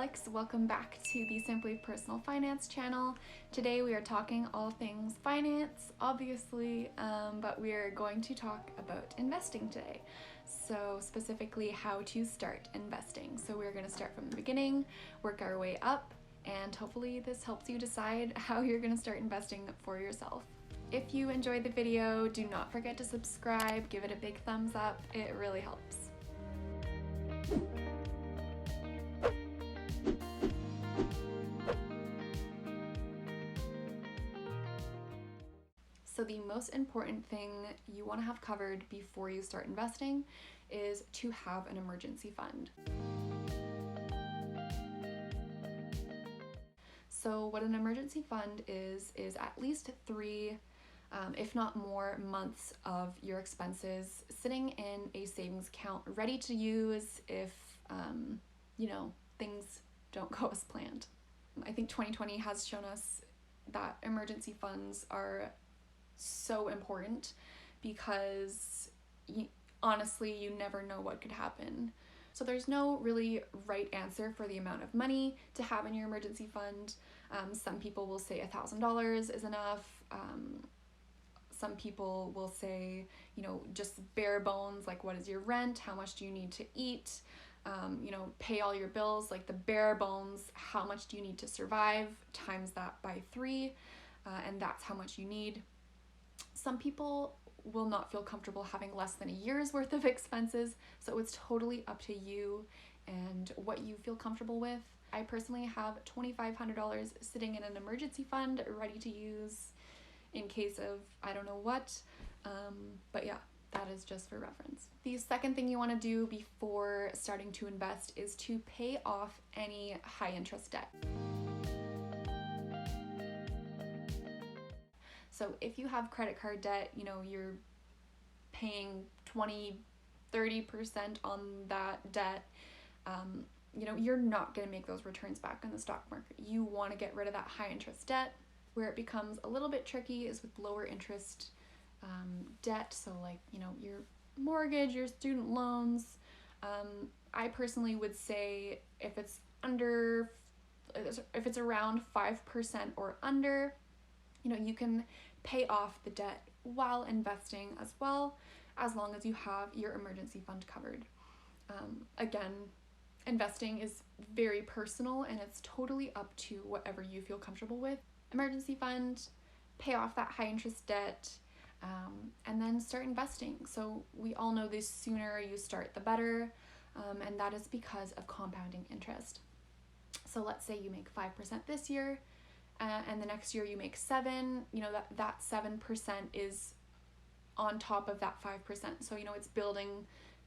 Alex. Welcome back to the Simply Personal Finance channel. Today we are talking all things finance, obviously, but we are going to talk about investing today. So specifically how to start investing. So we're going to start from the beginning, work our way up, and hopefully this helps you decide how you're going to start investing for yourself. If you enjoyed the video, do not forget to subscribe, give it a big thumbs up, it really helps. So the most important thing you want to have covered before you start investing is to have an emergency fund. So what an emergency fund is at least 3, if not more, months of your expenses sitting in a savings account ready to use if, things don't go as planned. I think 2020 has shown us that emergency funds are so important because honestly, you never know what could happen. So there's no really right answer for the amount of money to have in your emergency fund. Some people will say $1,000 is enough. Some people will say, just bare bones, like what is your rent? How much do you need to eat? Pay all your bills, like the bare bones, how much do you need to survive? Times that by 3, and that's how much you need. Some people will not feel comfortable having less than a year's worth of expenses, so it's totally up to you and what you feel comfortable with. I personally have $2,500 sitting in an emergency fund ready to use in case of I don't know what, but yeah, that is just for reference. The second thing you want to do before starting to invest is to pay off any high interest debt. So if you have credit card debt, you're paying 20-30% on that debt, you're not going to make those returns back in the stock market. You want to get rid of that high interest debt. Where it becomes a little bit tricky is with lower interest debt. So like, your mortgage, your student loans. I personally would say if it's around 5% or under, you can pay off the debt while investing as well, as long as you have your emergency fund covered. Again, investing is very personal and it's totally up to whatever you feel comfortable with. Emergency fund, pay off that high interest debt, and then start investing. So we all know the sooner you start, the better, and that is because of compounding interest. So let's say you make 5% this year, and the next year you make 7, that 7% is on top of that 5%. So, it's building,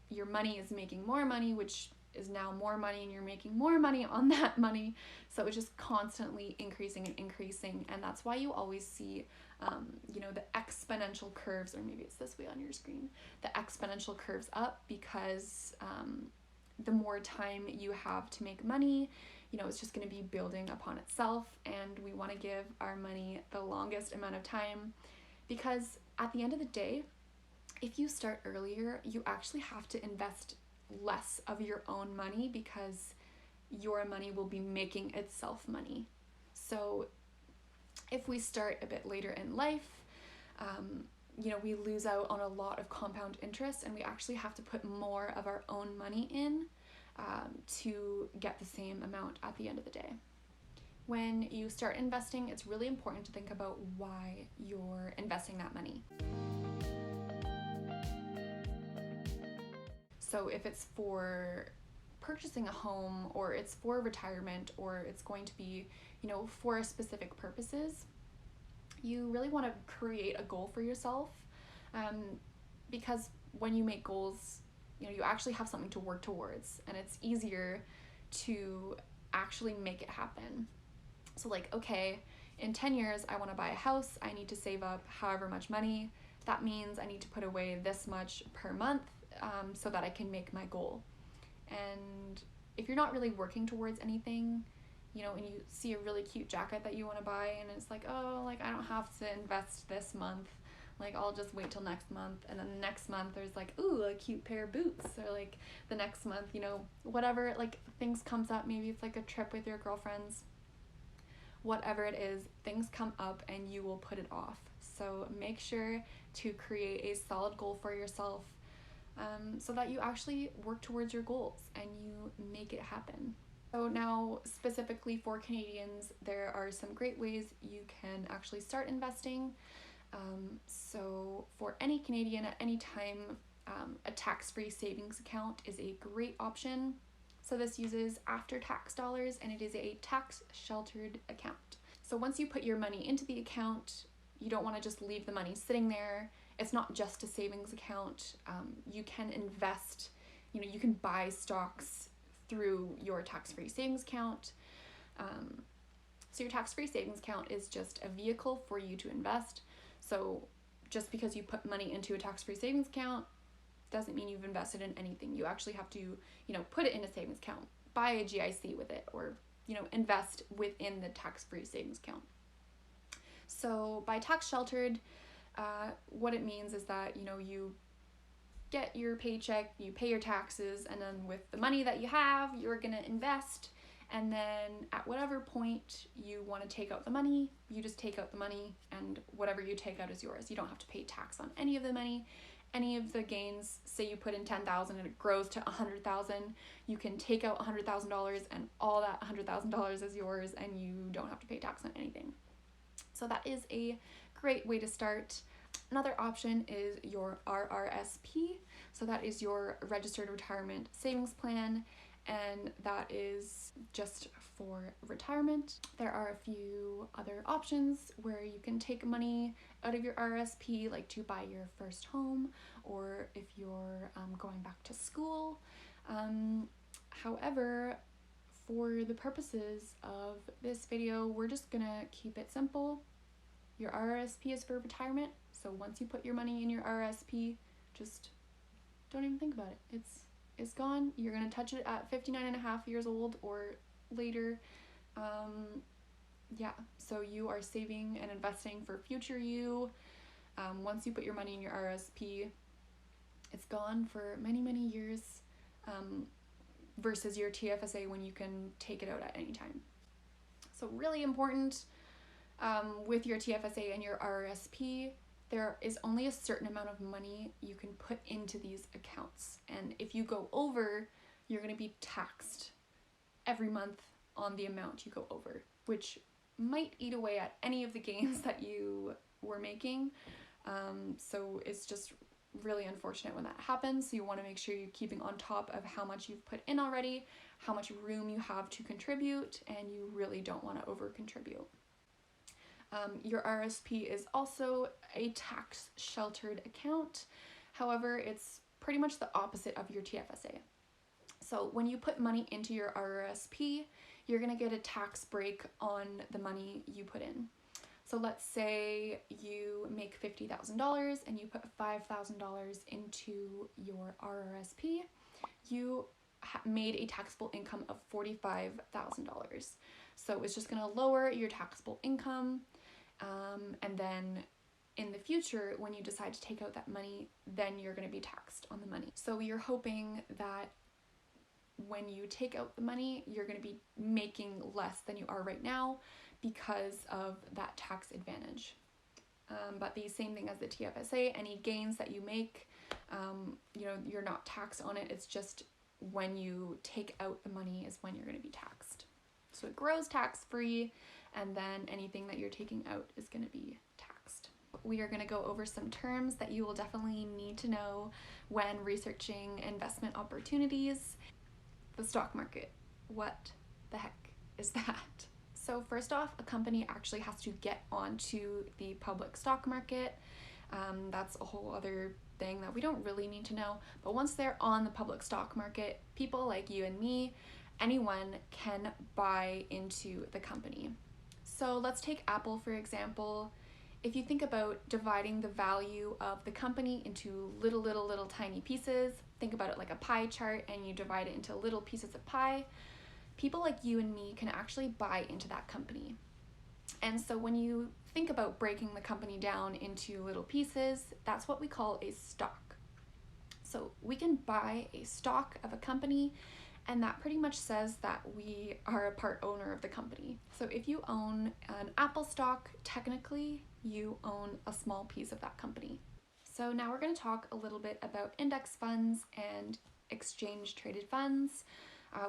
your money is making more money, which is now more money, and you're making more money on that money. So it's just constantly increasing and increasing. And that's why you always see, the exponential curves, or maybe it's this way on your screen, the exponential curves up, because the more time you have to make money, it's just going to be building upon itself. And we want to give our money the longest amount of time, because at the end of the day, if you start earlier, you actually have to invest less of your own money because your money will be making itself money. So if we start a bit later in life, we lose out on a lot of compound interest, and we actually have to put more of our own money in to get the same amount at the end of the day. When you start investing, it's really important to think about why you're investing that money. So if it's for purchasing a home, or it's for retirement, or it's going to be, for specific purposes, you really want to create a goal for yourself, because when you make goals, you actually have something to work towards, and it's easier to actually make it happen. So like, okay, in 10 years, I want to buy a house. I need to save up however much money. That means I need to put away this much per month, so that I can make my goal. And if you're not really working towards anything, and you see a really cute jacket that you want to buy, and it's like, oh, like I don't have to invest this month, Like, I'll just wait till next month, and then the next month there's like, ooh, a cute pair of boots, or like the next month, you know, whatever, like things comes up, maybe it's like a trip with your girlfriends, whatever it is, things come up and you will put it off. So make sure to create a solid goal for yourself, so that you actually work towards your goals and you make it happen. So now, specifically for Canadians, there are some great ways you can actually start investing. So for any Canadian at any time, a tax-free savings account is a great option. So this uses after-tax dollars, and it is a tax-sheltered account. So once you put your money into the account, you don't want to just leave the money sitting there. It's not just a savings account. You can invest, you know, you can buy stocks through your tax-free savings account. So your tax-free savings account is just a vehicle for you to invest. So just because you put money into a tax-free savings account doesn't mean you've invested in anything. You actually have to, you know, put it in a savings account, buy a GIC with it, or, you know, invest within the tax-free savings account. So by tax-sheltered, what it means is that, you know, you get your paycheck, you pay your taxes, and then with the money that you have, you're gonna invest. And then at whatever point you want to take out the money, you just take out the money, and whatever you take out is yours. You don't have to pay tax on any of the money, any of the gains. Say you put in $10,000 and it grows to $100,000, you can take out $100,000 and all that $100,000 is yours, and you don't have to pay tax on anything. So that is a great way to start. Another option is your RRSP. So that is your Registered Retirement Savings Plan, and that is just for retirement. There are a few other options where you can take money out of your RRSP, like to buy your first home, or if you're going back to school. However, for the purposes of this video, we're just gonna keep it simple. Your RRSP is for retirement, so once you put your money in your RRSP, just don't even think about it. It's gone. You're gonna touch it at 59.5 years old or later. Yeah, so you are saving and investing for future you. Once you put your money in your RRSP, it's gone for many, many years, versus your TFSA when you can take it out at any time. So really important, with your TFSA and your RRSP, there is only a certain amount of money you can put into these accounts. And if you go over, you're going to be taxed every month on the amount you go over, which might eat away at any of the gains that you were making. So it's just really unfortunate when that happens. So you want to make sure you're keeping on top of how much you've put in already, how much room you have to contribute, and you really don't want to over contribute. Your RSP is also a tax-sheltered account. However, it's pretty much the opposite of your TFSA. So when you put money into your RRSP, you're going to get a tax break on the money you put in. So let's say you make $50,000 and you put $5,000 into your RRSP. You made a taxable income of $45,000. So it's just going to lower your taxable income. And then in the future, when you decide to take out that money, then you're going to be taxed on the money. So you're hoping that when you take out the money, you're going to be making less than you are right now because of that tax advantage. But the same thing as the TFSA, any gains that you make, you know, you're not taxed on it. It's just when you take out the money is when you're going to be taxed. So it grows tax-free, and then anything that you're taking out is going to be taxed. We are going to go over some terms that you will definitely need to know when researching investment opportunities. The stock market. What the heck is that? So first off, a company actually has to get onto the public stock market. That's a whole other thing that we don't really need to know. But once they're on the public stock market, people like you and me, anyone can buy into the company. So let's take Apple for example. If you think about dividing the value of the company into little tiny pieces, think about it like a pie chart, and you divide it into little pieces of pie, people like you and me can actually buy into that company. And so when you think about breaking the company down into little pieces, that's what we call a stock. So we can buy a stock of a company, and that pretty much says that we are a part owner of the company. So if you own an Apple stock, technically you own a small piece of that company. So now we're going to talk a little bit about index funds and exchange traded funds,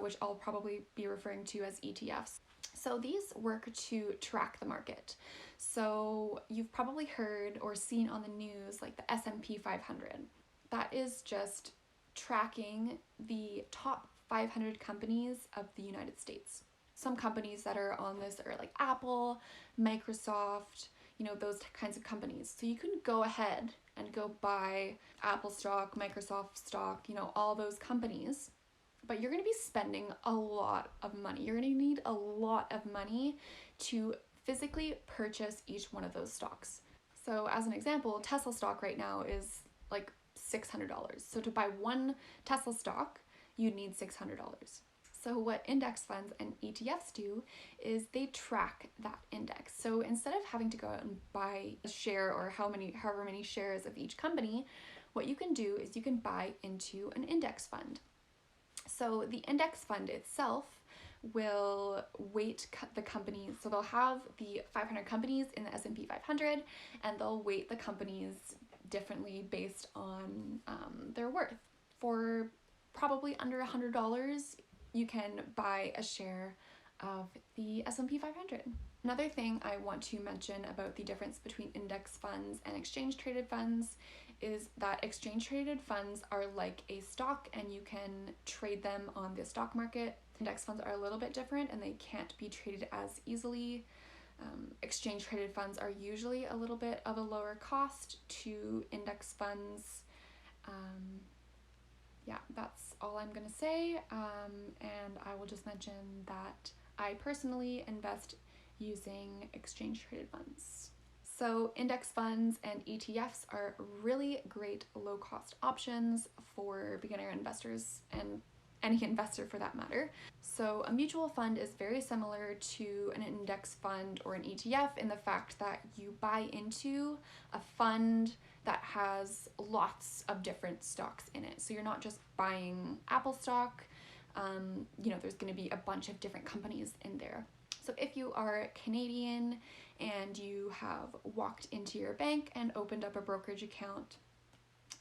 which I'll probably be referring to as ETFs. So these work to track the market. So you've probably heard or seen on the news like the S&P 500. That is just tracking the top 500 companies of the United States. Some companies that are on this are like Apple, Microsoft, those kinds of companies. So you can go ahead and go buy Apple stock, Microsoft stock, all those companies. But you're going to be spending a lot of money. You're going to need a lot of money to physically purchase each one of those stocks. So as an example, Tesla stock right now is like $600. So to buy one Tesla stock, you'd need $600. So what index funds and ETFs do is they track that index. So instead of having to go out and buy a share or however many shares of each company, what you can do is you can buy into an index fund. So the index fund itself will weight the companies. So they'll have the 500 companies in the S&P 500, and they'll weight the companies differently based on their worth. For probably under $100, you can buy a share of the S&P 500. Another thing I want to mention about the difference between index funds and exchange traded funds is that exchange traded funds are like a stock and you can trade them on the stock market. Index funds are a little bit different and they can't be traded as easily. Exchange traded funds are usually a little bit of a lower cost to index funds. Yeah, that's all I'm gonna say. And I will just mention that I personally invest using exchange traded funds. So index funds and ETFs are really great low cost options for beginner investors and any investor for that matter. So a mutual fund is very similar to an index fund or an ETF in the fact that you buy into a fund that has lots of different stocks in it. So you're not just buying Apple stock, there's going to be a bunch of different companies in there. So if you are Canadian and you have walked into your bank and opened up a brokerage account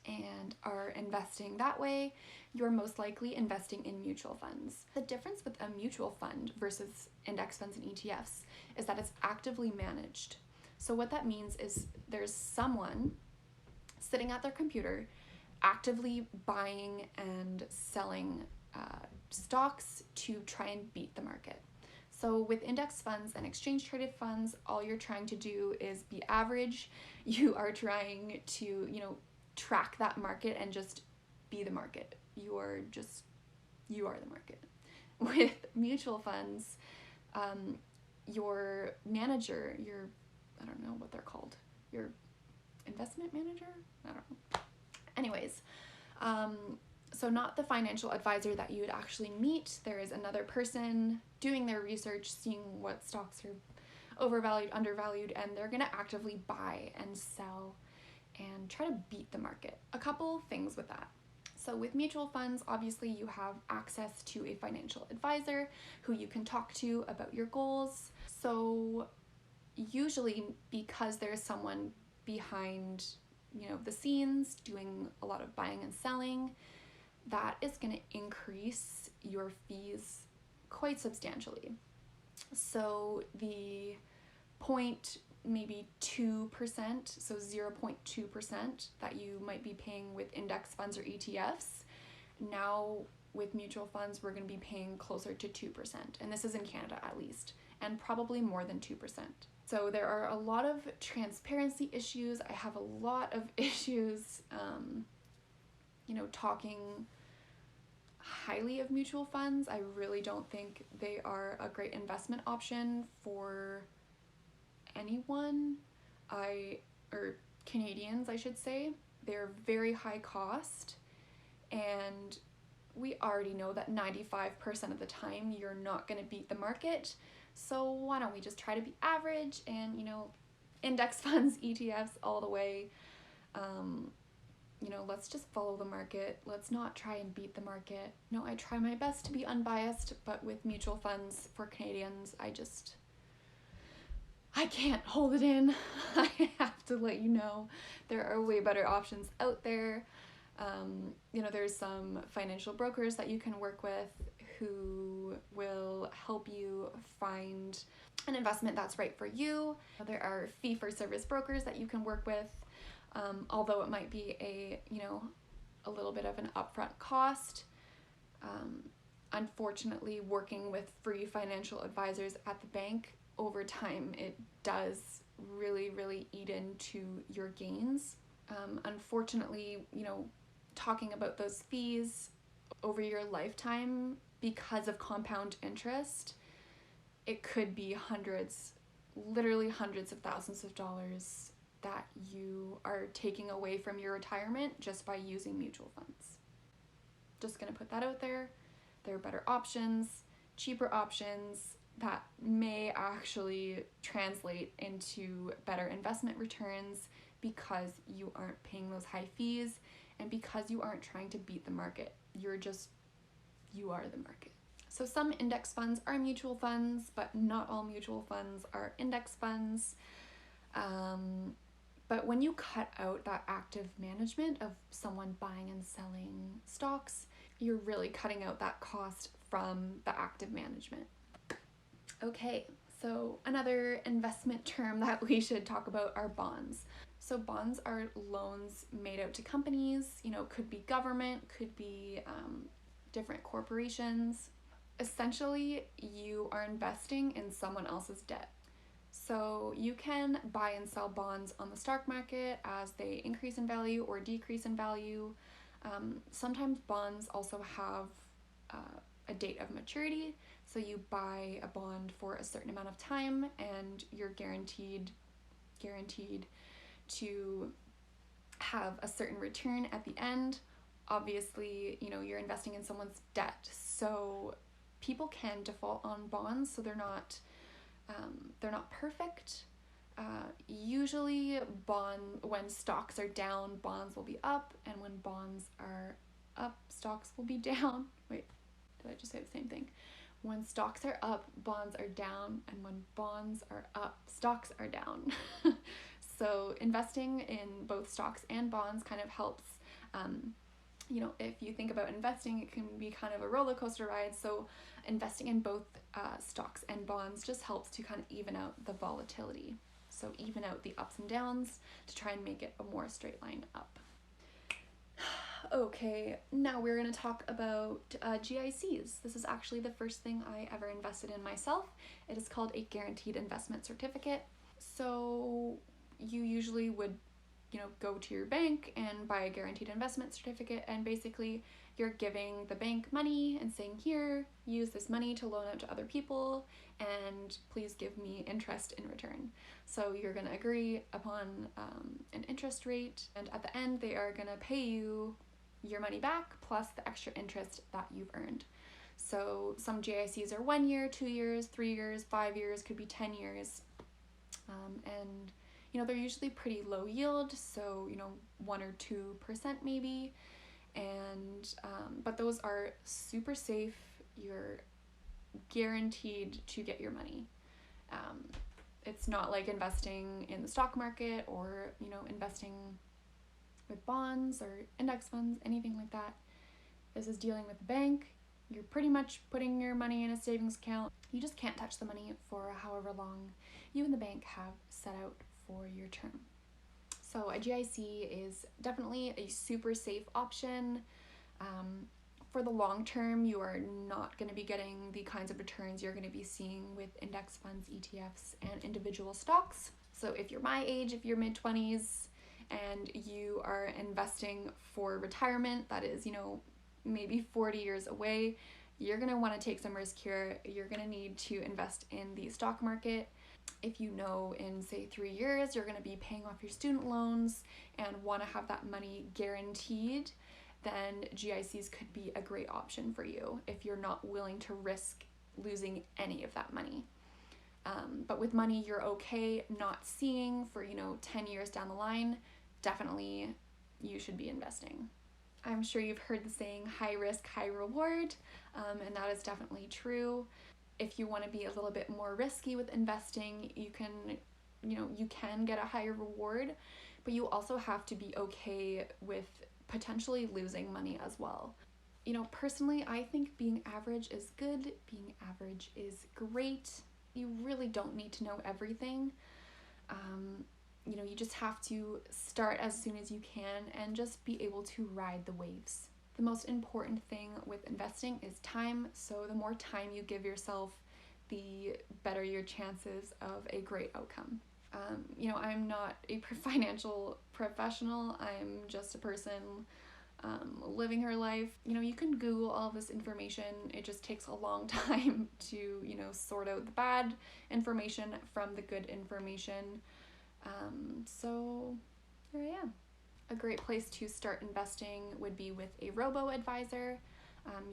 and are investing that way, you're most likely investing in mutual funds. The difference with a mutual fund versus index funds and ETFs is that it's actively managed. So what that means is there's someone sitting at their computer actively buying and selling stocks to try and beat the market. So with index funds and exchange traded funds, all you're trying to do is be average. You are trying to, track that market and just be the market. You are the market. With mutual funds, your manager, I don't know what they're called, your investment manager? I don't know. Anyways, so not the financial advisor that you would actually meet. There is another person doing their research, seeing what stocks are overvalued, undervalued, and they're going to actively buy and sell and try to beat the market. A couple things with that. So with mutual funds, obviously you have access to a financial advisor who you can talk to about your goals. So usually because there's someone behind, the scenes doing a lot of buying and selling, that is going to increase your fees quite substantially. So the maybe 2%, so 0.2% that you might be paying with index funds or ETFs, now with mutual funds we're going to be paying closer to 2%, and this is in Canada at least, and probably more than 2%. So there are a lot of transparency issues. I have a lot of issues, talking highly of mutual funds. I really don't think they are a great investment option for anyone, or Canadians, I should say. They're very high cost, and we already know that 95% of the time you're not going to beat the market. So why don't we just try to be average and, index funds, ETFs all the way. Let's just follow the market. Let's not try and beat the market. No, I try my best to be unbiased, but with mutual funds for Canadians, I can't hold it in. I have to let you know there are way better options out there. There's some financial brokers that you can work with who will help you find an investment that's right for you. There are fee-for-service brokers that you can work with, although it might be a little bit of an upfront cost. Unfortunately, working with free financial advisors at the bank, over time, it does really, really eat into your gains. Unfortunately, talking about those fees over your lifetime, because of compound interest, it could be literally hundreds of thousands of dollars that you are taking away from your retirement just by using mutual funds. Just gonna put that out there. There are better options, cheaper options that may actually translate into better investment returns because you aren't paying those high fees and because you aren't trying to beat the market. You are the market. So some index funds are mutual funds, but not all mutual funds are index funds. But when you cut out that active management of someone buying and selling stocks, you're really cutting out that cost from the active management. Okay, so another investment term that we should talk about are bonds. So bonds are loans made out to companies, could be government, could be different corporations. Essentially, you are investing in someone else's debt. So you can buy and sell bonds on the stock market as they increase in value or decrease in value. Sometimes bonds also have a date of maturity. So you buy a bond for a certain amount of time and you're guaranteed to have a certain return at the end. Obviously, you're investing in someone's debt. So people can default on bonds, so they're not perfect. Usually when stocks are down, bonds will be up, and when bonds are up, stocks will be down. Wait, did I just say the same thing? When stocks are up, bonds are down, and when bonds are up, stocks are down. So investing in both stocks and bonds kind of helps. If you think about investing, it can be kind of a roller coaster ride. So investing in both stocks and bonds just helps to kind of even out the volatility. So even out the ups and downs to try and make it a more straight line up. Okay, now we're going to talk about GICs. This is actually the first thing I ever invested in myself. It is called a guaranteed investment certificate. So you usually would go to your bank and buy a guaranteed investment certificate, and basically you're giving the bank money and saying, here, use this money to loan out to other people, and please give me interest in return. So you're going to agree upon an interest rate, and at the end they are going to pay you your money back plus the extra interest that you've earned. So some GICs are 1 year, 2 years, 3 years, 5 years, could be 10 years. And they're usually pretty low yield, so 1 or 2% maybe, and but those are super safe. You're guaranteed to get your money. It's not like investing in the stock market or investing with bonds or index funds, anything like that. This is dealing with the bank. You're pretty much putting your money in a savings account. You just can't touch the money for however long you and the bank have set out for your term. So a GIC is definitely a super safe option. For the long term, you are not going to be getting the kinds of returns you're going to be seeing with index funds, ETFs, and individual stocks. So if you're my age, if you're mid-20s, and you are investing for retirement, that is, maybe 40 years away, you're going to want to take some risk here. You're going to need to invest in the stock market. If in say 3 years you're going to be paying off your student loans and want to have that money guaranteed, then GICs could be a great option for you if you're not willing to risk losing any of that money. But with money you're okay not seeing for, 10 years down the line, definitely you should be investing. I'm sure you've heard the saying high risk, high reward, and that is definitely true. If you want to be a little bit more risky with investing, you can get a higher reward, but you also have to be okay with potentially losing money as well. Personally, I think being average is good, being average is great. You really don't need to know everything. You just have to start as soon as you can and just be able to ride the waves. The most important thing with investing is time, so the more time you give yourself, the better your chances of a great outcome. I'm not a financial professional, I'm just a person living her life. You can Google all this information. It just takes a long time to, sort out the bad information from the good information. So here I am. A great place to start investing would be with a robo-advisor.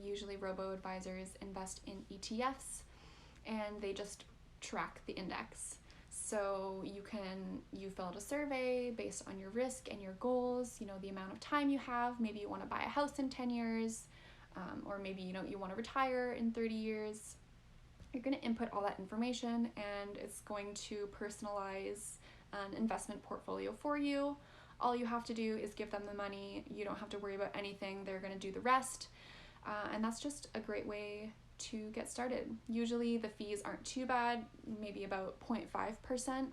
Usually robo-advisors invest in ETFs and they just track the index. So you fill out a survey based on your risk and your goals, the amount of time you have. Maybe you want to buy a house in 10 years, or maybe, you want to retire in 30 years. You're going to input all that information and it's going to personalize an investment portfolio for you. All you have to do is give them the money. You don't have to worry about anything. They're going to do the rest. And that's just a great way to get started. Usually the fees aren't too bad, maybe about 0.5%.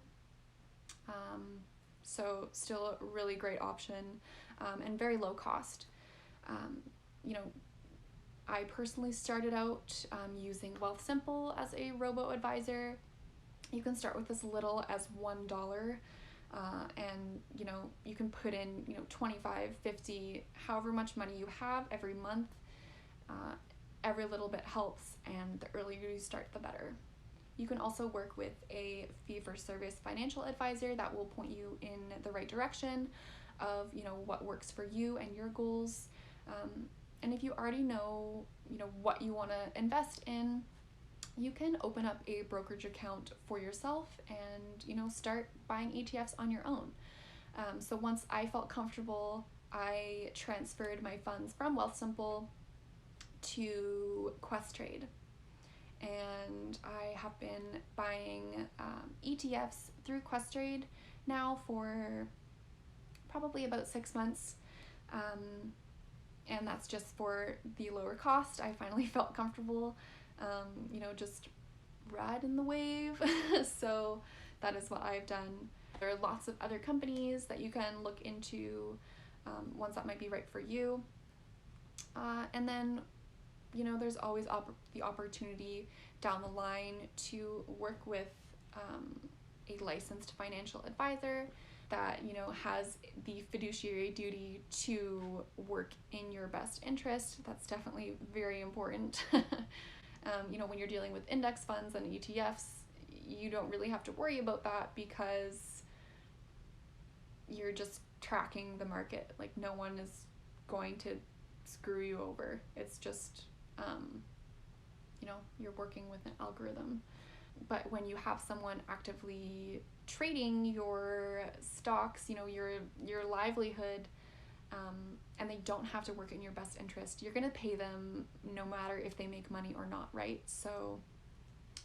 So still a really great option, and very low cost. I personally started out using Wealthsimple as a robo-advisor. You can start with as little as $1, and you can put in 25, 50, however much money you have every month. Every little bit helps, and the earlier you start, the better. You can also work with a fee-for-service financial advisor that will point you in the right direction of what works for you and your goals. And if you already know what you want to invest in, you can open up a brokerage account for yourself and start buying ETFs on your own. So once I felt comfortable, I transferred my funds from Wealthsimple to Questrade, and I have been buying ETFs through Questrade now for probably about 6 months, and that's just for the lower cost. I finally felt comfortable, just riding the wave. So that is what I've done. There are lots of other companies that you can look into, ones that might be right for you, and then there's always the opportunity down the line to work with a licensed financial advisor that has the fiduciary duty to work in your best interest. That's definitely very important. When you're dealing with index funds and ETFs, you don't really have to worry about that because you're just tracking the market. Like, no one is going to screw you over. It's just you're working with an algorithm. But when you have someone actively trading your stocks, your livelihood, and they don't have to work in your best interest, you're going to pay them no matter if they make money or not, right? So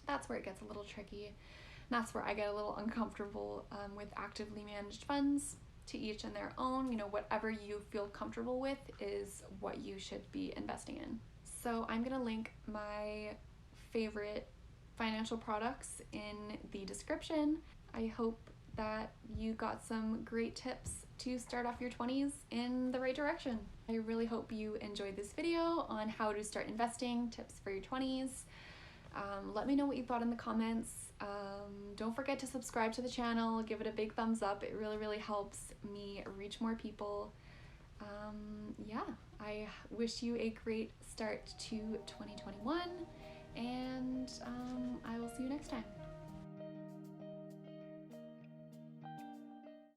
that's where it gets a little tricky. And that's where I get a little uncomfortable with actively managed funds. To each and their own. Whatever you feel comfortable with is what you should be investing in. So I'm going to link my favorite financial products in the description. I hope that you got some great tips to start off your 20s in the right direction. I really hope you enjoyed this video on how to start investing, tips for your 20s. Let me know what you thought in the comments. Don't forget to subscribe to the channel, give it a big thumbs up. It really, really helps me reach more people. Yeah, I wish you a great start to 2021, and I will see you next time.